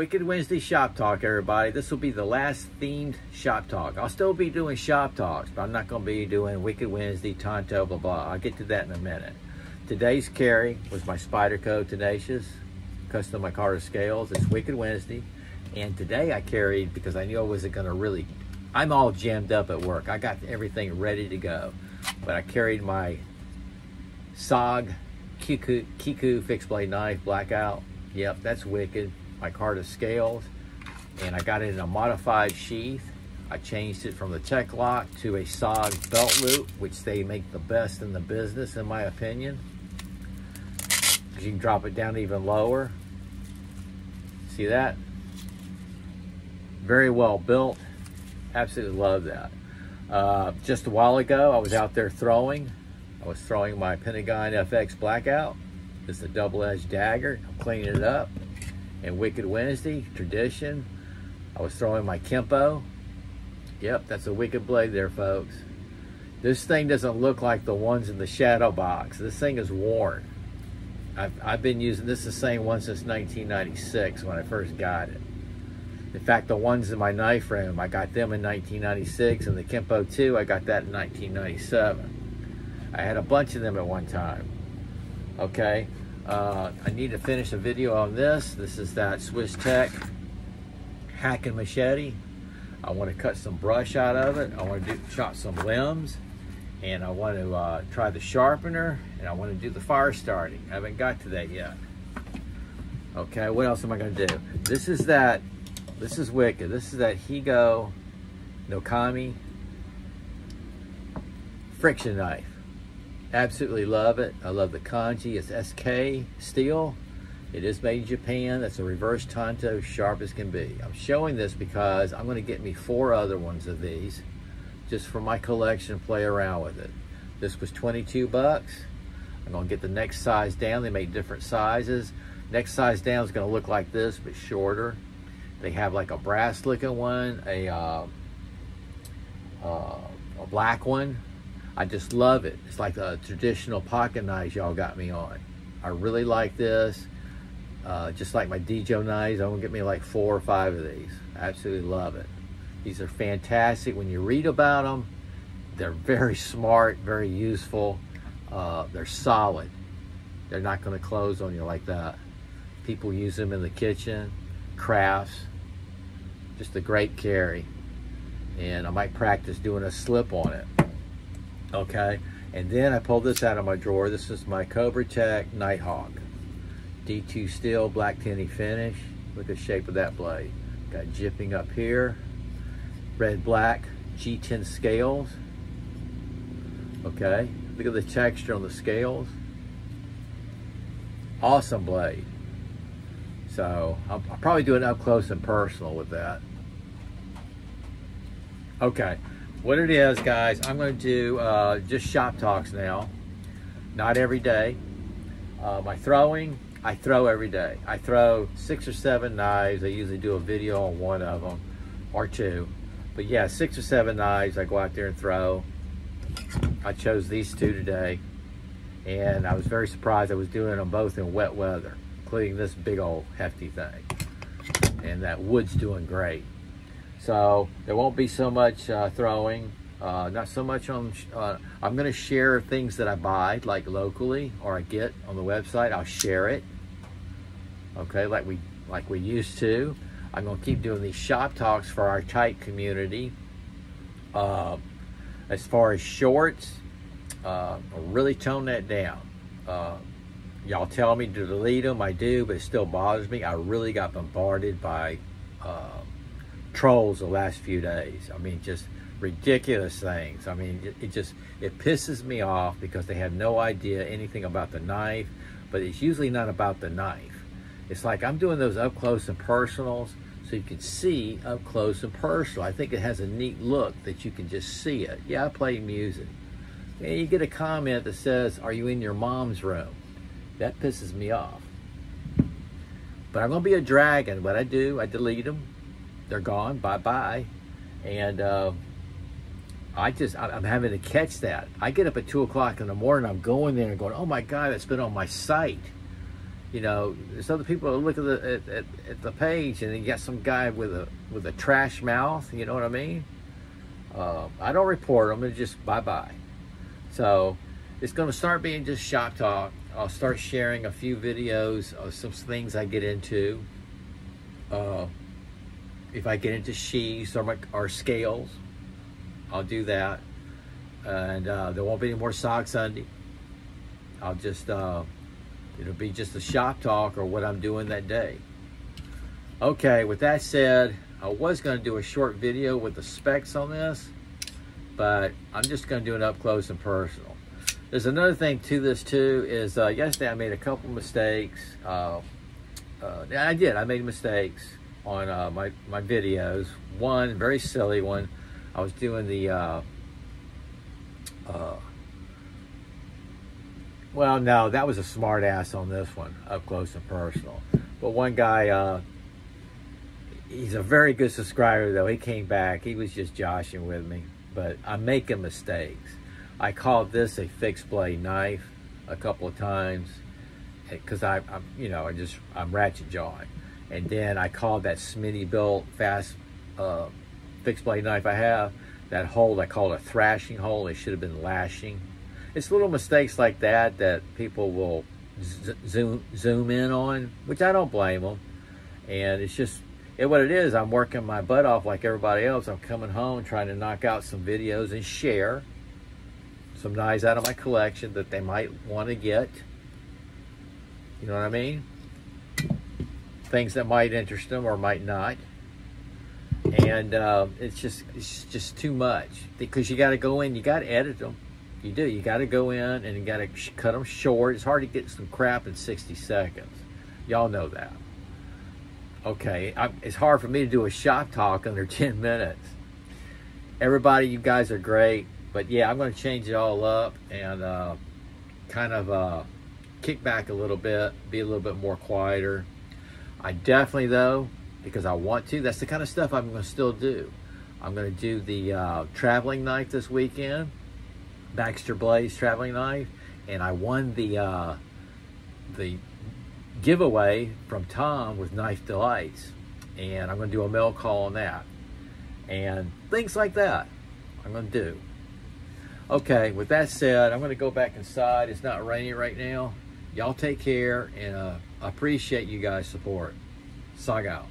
Wicked Wednesday Shop Talk, everybody. This will be the last themed Shop Talk. I'll still be doing Shop Talks, but I'm not going to be doing Wicked Wednesday, Tonto, blah, blah. I'll get to that in a minute. Today's carry was my Spyderco Tenacious, custom micarta scales. It's Wicked Wednesday. And today I carried, because I knew I wasn't going to really, I'm all jammed up at work. I got everything ready to go. But I carried my SOG Kiku fixed blade knife, blackout. Yep, that's Wicked. Micarta scales, and I got it in a modified sheath. I changed it from the Tech Lock to a SOG belt loop, which they make the best in the business, in my opinion, because you can drop it down even lower. See that? Very well built. Absolutely love that. Just a while ago, I was out there throwing. I was throwing my Pentagon FX blackout. It's a double-edged dagger. I'm cleaning it up. And Wicked Wednesday, tradition, I was throwing my Kempo. Yep, that's a Wicked blade there, folks. This thing doesn't look like the ones in the shadow box. This thing is worn. I've been using this the same one since 1996 when I first got it. In fact, the ones in my knife room, I got them in 1996, and the Kempo 2, I got that in 1997. I had a bunch of them at one time. Okay. I need to finish a video on this. This is that Swiss Tech hacking machete. I want to cut some brush out of it. I want to chop some limbs, and I want to try the sharpener, and I want to do the fire starting. I haven't got to that yet. Okay, what else am I going to do? This is Wicked. This is that Higo Nokami friction knife. Absolutely love it. I love the kanji. It's SK steel. It is made in Japan. That's a reverse Tonto, sharp as can be. I'm showing this because I'm going to get me 4 other ones of these just for my collection, play around with it. This was 22 bucks. I'm going to get the next size down. They make different sizes. Next size down is going to look like this, but shorter. They have like a brass looking one, a black one. I just love it. It's like the traditional pocket knives y'all got me on. I really like this. Just like my Dijo knives, I'm gonna get me like 4 or 5 of these. I absolutely love it. These are fantastic. When you read about them, they're very smart, very useful. They're solid. They're not gonna close on you like that. People use them in the kitchen, crafts. Just a great carry. And I might practice doing a slip on it. Okay, and then I pulled this out of my drawer. This is my Cobra Tech Nighthawk. D2 steel, black tinny finish. Look at the shape of that blade. Got jipping up here. Red, black, G10 scales. Okay, look at the texture on the scales. Awesome blade. So I'll probably do it up close and personal with that. Okay. What it is, guys, I'm going to do just shop talks now. Not every day. My throwing, I throw every day. I throw 6 or 7 knives. I usually do a video on one of them or 2. But yeah, 6 or 7 knives I go out there and throw. I chose these 2 today. And I was very surprised I was doing them both in wet weather, including this big old hefty thing. And that wood's doing great. So there won't be so much throwing, not so much on, I'm gonna share things that I buy, like locally, or I get on the website. I'll share it, okay, like we used to. I'm gonna keep doing these shop talks for our tight community. As far as shorts, I'll really tone that down. Y'all tell me to delete them, I do, but it still bothers me. I really got bombarded by trolls the last few days. I mean, just ridiculous things. I mean, it pisses me off because they have no idea anything about the knife, but it's usually not about the knife. It's like I'm doing those up close and personals so you can see up close and personal. I think it has a neat look that you can just see it. Yeah, I play music. And you get a comment that says, "Are you in your mom's room?" That pisses me off. But I'm gonna be a dragon. What I do, I delete them. They're gone, bye-bye. And I'm having to catch that. I get up at 2 o'clock in the morning, I'm going there and going, oh my God, it's been on my site. You know, there's other people that look at the page, and you got some guy with a trash mouth. You know what I mean? I don't report them. It's just bye-bye. So it's going to start being just shop talk. I'll start sharing a few videos of some things I get into. If I get into sheaths or scales, I'll do that. And there won't be any more Sock Sunday. I'll just, it'll be just a shop talk or what I'm doing that day. Okay, with that said, I was going to do a short video with the specs on this, but I'm just going to do an up close and personal. There's another thing to this too, is yesterday I made a couple mistakes. I made mistakes on my videos. One, very silly one. I was doing the, well, no, that was a smart ass on this one, up close and personal. But one guy, he's a very good subscriber though. He came back, he was just joshing with me, but I'm making mistakes. I called this a fixed blade knife a couple of times because I'm ratchet jawing. And then I called that Smittybilt fast fixed blade knife I have, that hole, I call it a thrashing hole. It should have been lashing. It's little mistakes like that that people will zoom in on, which I don't blame them. And it's just, what it is, I'm working my butt off like everybody else. I'm coming home trying to knock out some videos and share some knives out of my collection that they might want to get. You know what I mean? Things that might interest them or might not. And it's just too much, because you got to go in, you got to edit them. You do. You got to go in and you got to cut them short. It's hard to get some crap in 60 seconds. Y'all know that. Okay, it's hard for me to do a shop talk under 10 minutes. Everybody, you guys are great. But yeah, I'm going to change it all up and kind of kick back a little bit, be a little bit more quieter. I definitely, though, because I want to, that's the kind of stuff I'm going to still do. I'm going to do the traveling knife this weekend, Baxter Blaze traveling knife, and I won the giveaway from Tom with Knife Delights, and I'm going to do a mail call on that, and things like that I'm going to do. Okay, with that said, I'm going to go back inside. It's not raining right now. Y'all take care, and I appreciate you guys' support. Sog out.